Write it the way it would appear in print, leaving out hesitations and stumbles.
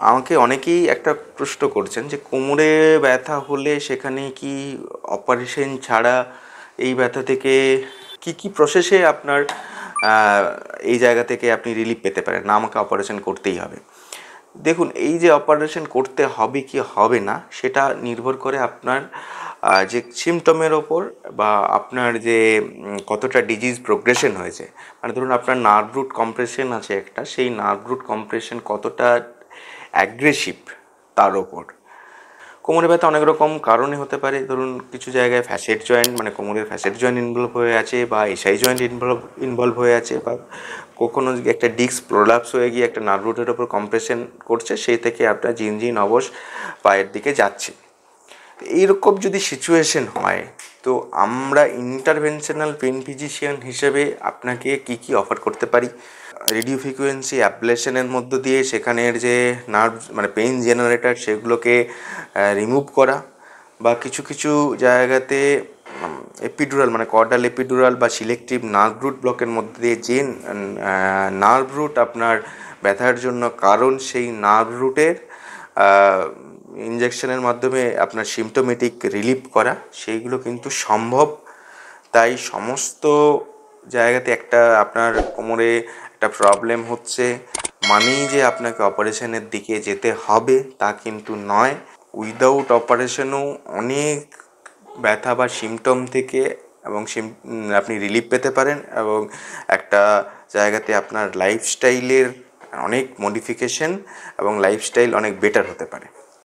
আমাকে অনেকেই একটা প্রশ্ন করছেন যে কোমরে ব্যথা হলে সেখানে কি অপারেশন ছাড়া এই ব্যথা থেকে কি কি প্রসেসে আপনার আহ, এই জায়গা থেকে আপনি রিলিফ পেতে পারেন, না আমাকে অপারেশন করতেই হবে? দেখুন, এই যে অপারেশন করতে হবে কি হবে না সেটা নির্ভর করে আপনার যে সিমটমের ওপর, বা আপনার যে কতটা ডিজিজ প্রোগ্রেশন হয়েছে। মানে ধরুন আপনার নার্ভ রুট কম্প্রেশন আছে একটা, সেই নার্ভ রুট কম্প্রেশন কতটা অ্যাগ্রেসিভ তার ওপর। কোমরে ব্যথা অনেক রকম কারণে হতে পারে। ধরুন কিছু জায়গায় ফ্যাসেট জয়েন্ট, মানে কোমরের ফ্যাসেট জয়েন্ট ইনভলভ হয়ে আছে, বা এসআই জয়েন্ট ইনভলভ হয়ে আছে, বা কখনো একটা ডিস্ক প্রোলাপস হয়ে গিয়ে একটা নার্ভ রুটের ওপর কম্প্রেশন করছে, সেই থেকে আপনার ঝিনঝিন অবশ পায়ের দিকে যাচ্ছে। এইরকম যদি সিচুয়েশন হয়, তো আমরা ইন্টারভেনশনাল পেন ফিজিশিয়ান হিসেবে আপনাকে কি কি অফার করতে পারি? রেডিও ফ্রিকোয়েন্সি অ্যাবলেশনের মধ্য দিয়ে সেখানের যে নার্ভ, মানে পেইন জেনারেটর, সেগুলোকে রিমুভ করা, বা কিছু কিছু জায়গাতে এপিডুরাল, মানে কর্ডাল এপিডুরাল বা সিলেক্টিভ নার্ভ রুট ব্লকের মধ্যে দিয়ে যে নার্ভ রুট আপনার ব্যথার জন্য কারণ, সেই নার্ভ রুটের ইনজেকশনের মাধ্যমে আপনার সিমটোমেটিক রিলিফ করা, সেইগুলো কিন্তু সম্ভব। তাই সমস্ত জায়গাতে একটা আপনার কোমরে একটা প্রবলেম হচ্ছে মানেই যে আপনাকে অপারেশনের দিকে যেতে হবে তা কিন্তু নয়। উইদাউট অপারেশনও অনেক ব্যথা বা সিমটম থেকে এবং আপনি রিলিফ পেতে পারেন, এবং একটা জায়গাতে আপনার লাইফস্টাইলের অনেক মডিফিকেশন এবং লাইফস্টাইল অনেক বেটার হতে পারে।